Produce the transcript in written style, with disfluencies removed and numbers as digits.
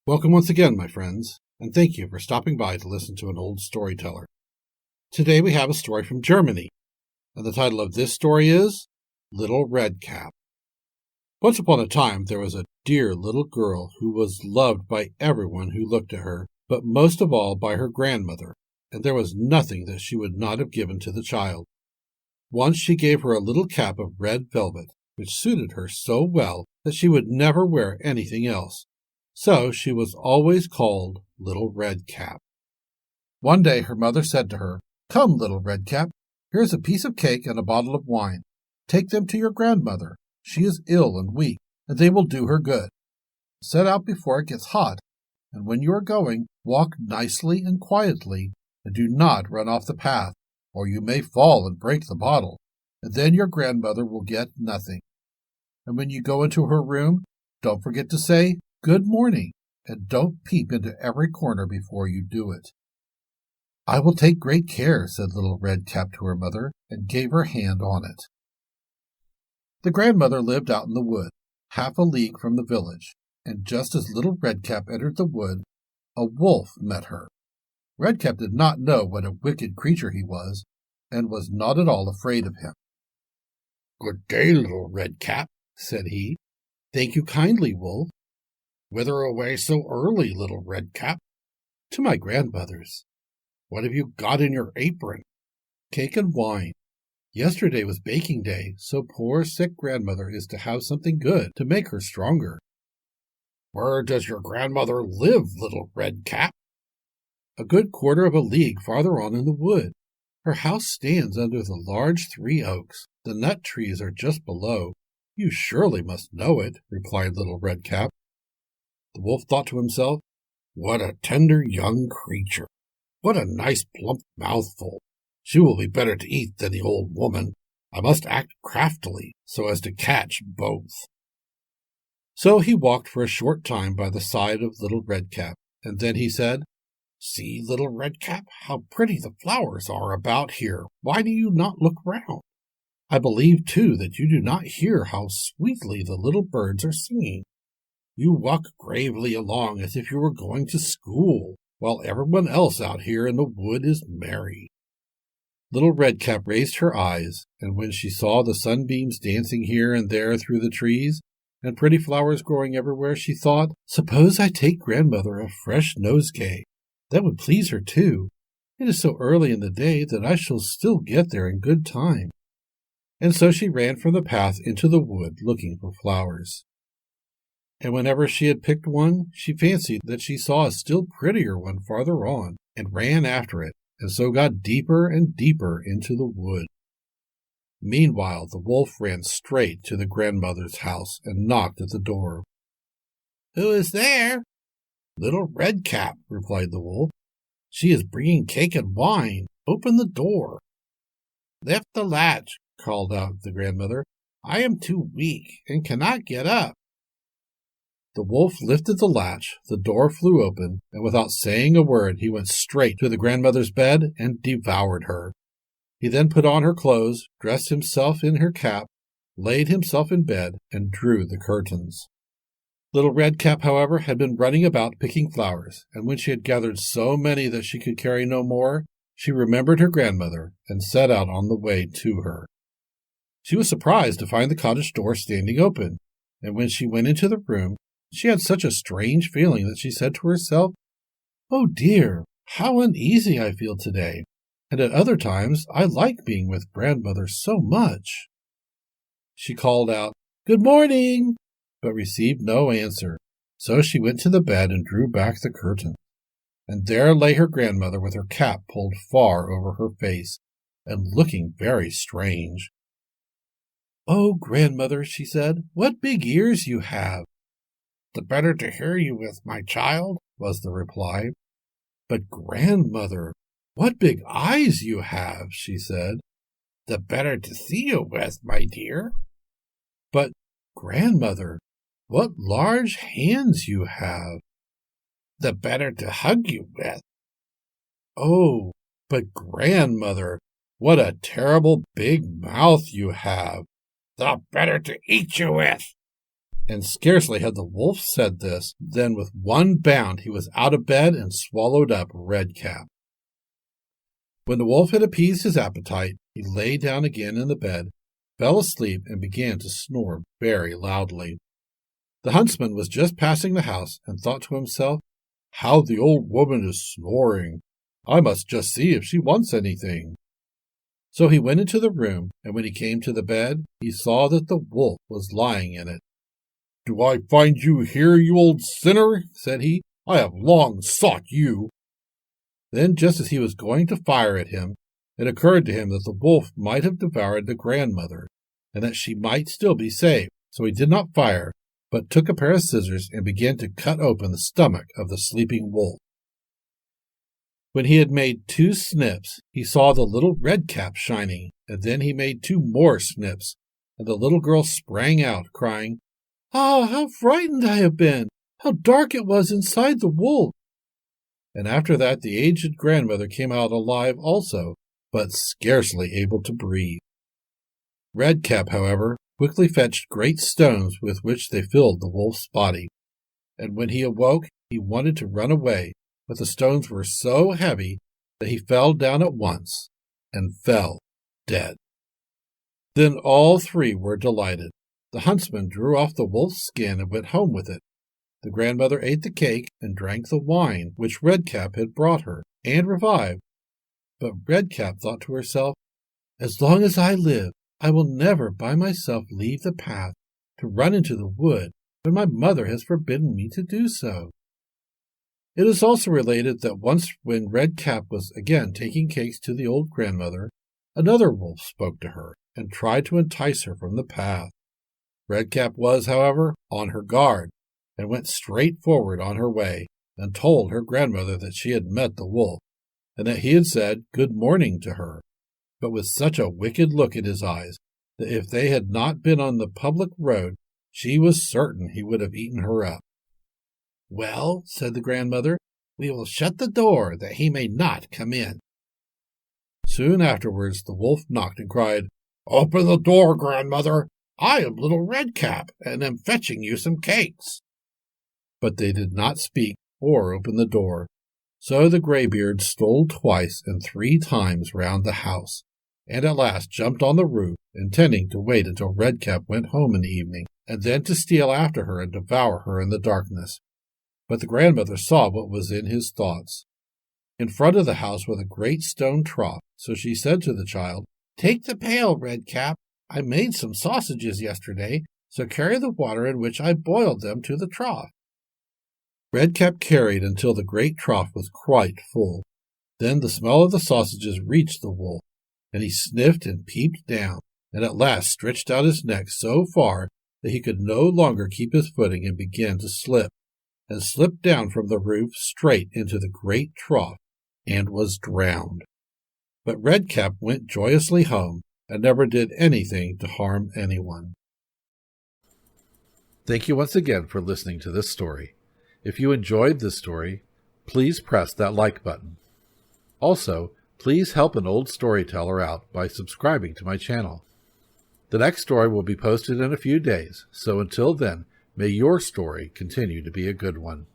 Welcome once again, my friends, and thank you for stopping by to listen to an old storyteller. Today we have a story from Germany, and the title of this story is Little Red Cap. Once upon a time there was a dear little girl who was loved by everyone who looked at her, but most of all by her grandmother, and there was nothing that she would not have given to the child. Once she gave her a little cap of red velvet, which suited her so well that she would never wear anything else. So she was always called Little Red Cap. One day her mother said to her, "Come, Little Red Cap, here's a piece of cake and a bottle of wine. Take them to your grandmother. She is ill and weak, and they will do her good. Set out before it gets hot, and when you are going, walk nicely and quietly, and do not run off the path, or you may fall and break the bottle, and then your grandmother will get nothing. And when you go into her room, don't forget to say, 'Good morning,' and don't peep into every corner before you do it." "I will take great care," said Little Red Cap to her mother, and gave her hand on it. The grandmother lived out in the wood, half a league from the village, and just as Little Red Cap entered the wood, a wolf met her. Red Cap did not know what a wicked creature he was, and was not at all afraid of him. "Good day, Little Red Cap," said he. "Thank you kindly, Wolf." "Whither away so early, Little Red Cap?" "To my grandmother's." "What have you got in your apron?" "Cake and wine. Yesterday was baking day, so poor sick grandmother is to have something good to make her stronger." "Where does your grandmother live, Little Red Cap?" "A good quarter of a league farther on in the wood. Her house stands under the large 3 oaks. The nut trees are just below. You surely must know it," replied Little Red Cap. The wolf thought to himself, "What a tender young creature! What a nice plump mouthful! She will be better to eat than the old woman. I must act craftily so as to catch both." So he walked for a short time by the side of Little Red Cap, and then he said, "See, Little Red Cap, how pretty the flowers are about here. Why do you not look round? I believe, too, that you do not hear how sweetly the little birds are singing. You walk gravely along as if you were going to school, while everyone else out here in the wood is merry." Little Red Cap raised her eyes, and when she saw the sunbeams dancing here and there through the trees, and pretty flowers growing everywhere, she thought, "Suppose I take grandmother a fresh nosegay. That would please her, too. It is so early in the day that I shall still get there in good time." And so she ran from the path into the wood looking for flowers. And whenever she had picked one, she fancied that she saw a still prettier one farther on, and ran after it, and so got deeper and deeper into the wood. Meanwhile, the wolf ran straight to the grandmother's house and knocked at the door. "Who is there?" "Little Red Cap," replied the wolf. "She is bringing cake and wine. Open the door." "Lift the latch," called out the grandmother. "I am too weak and cannot get up." The wolf lifted the latch, the door flew open, and without saying a word he went straight to the grandmother's bed and devoured her. He then put on her clothes, dressed himself in her cap, laid himself in bed, and drew the curtains. Little Red Cap, however, had been running about picking flowers, and when she had gathered so many that she could carry no more, she remembered her grandmother and set out on the way to her. She was surprised to find the cottage door standing open, and when she went into the room, she had such a strange feeling that she said to herself, "Oh dear, how uneasy I feel today, and at other times I like being with grandmother so much." She called out, "Good morning," but received no answer, so she went to the bed and drew back the curtain. And there lay her grandmother with her cap pulled far over her face, and looking very strange. "Oh, grandmother," she said, "what big ears you have!" "The better to hear you with, my child," was the reply. "But, grandmother, what big eyes you have!" she said. "The better to see you with, my dear." "But, grandmother, what large hands you have!" "The better to hug you with." "Oh, but, grandmother, what a terrible big mouth you have!" "The better to eat you with." And scarcely had the wolf said this, than with one bound he was out of bed and swallowed up Redcap. When the wolf had appeased his appetite, he lay down again in the bed, fell asleep, and began to snore very loudly. The huntsman was just passing the house and thought to himself, "How the old woman is snoring! I must just see if she wants anything." So he went into the room, and when he came to the bed, he saw that the wolf was lying in it. "Do I find you here, you old sinner?" said he. "I have long sought you." Then, just as he was going to fire at him, it occurred to him that the wolf might have devoured the grandmother, and that she might still be saved. So he did not fire, but took a pair of scissors and began to cut open the stomach of the sleeping wolf. When he had made 2 snips, he saw the little Redcap shining, and then he made 2 more snips, and the little girl sprang out, crying, "Ah, how frightened I have been! How dark it was inside the wolf!" And after that the aged grandmother came out alive also, but scarcely able to breathe. Redcap, however, quickly fetched great stones with which they filled the wolf's body, and when he awoke he wanted to run away, but the stones were so heavy that he fell down at once, and fell dead. Then all 3 were delighted. The huntsman drew off the wolf's skin and went home with it. The grandmother ate the cake and drank the wine which Redcap had brought her, and revived. But Redcap thought to herself, "As long as I live, I will never by myself leave the path to run into the wood when my mother has forbidden me to do so." It is also related that once when Redcap was again taking cakes to the old grandmother, another wolf spoke to her and tried to entice her from the path. Redcap was, however, on her guard, and went straight forward on her way, and told her grandmother that she had met the wolf, and that he had said good morning to her, but with such a wicked look in his eyes that if they had not been on the public road, she was certain he would have eaten her up. "Well," said the grandmother, "we will shut the door that he may not come in." Soon afterwards the wolf knocked and cried, "Open the door, grandmother! I am little Redcap, and am fetching you some cakes." But they did not speak or open the door. So the graybeard stole twice and 3 times round the house, and at last jumped on the roof, intending to wait until Redcap went home in the evening, and then to steal after her and devour her in the darkness. But the grandmother saw what was in his thoughts. In front of the house was a great stone trough, so she said to the child, "Take the pail, Redcap. I made some sausages yesterday, so carry the water in which I boiled them to the trough." Redcap carried until the great trough was quite full. Then the smell of the sausages reached the wolf, and he sniffed and peeped down, and at last stretched out his neck so far that he could no longer keep his footing and began to slip, and slipped down from the roof straight into the great trough, and was drowned. But Redcap went joyously home, and never did anything to harm anyone. Thank you once again for listening to this story. If you enjoyed this story, please press that like button. Also, please help an old storyteller out by subscribing to my channel. The next story will be posted in a few days, so until then, may your story continue to be a good one.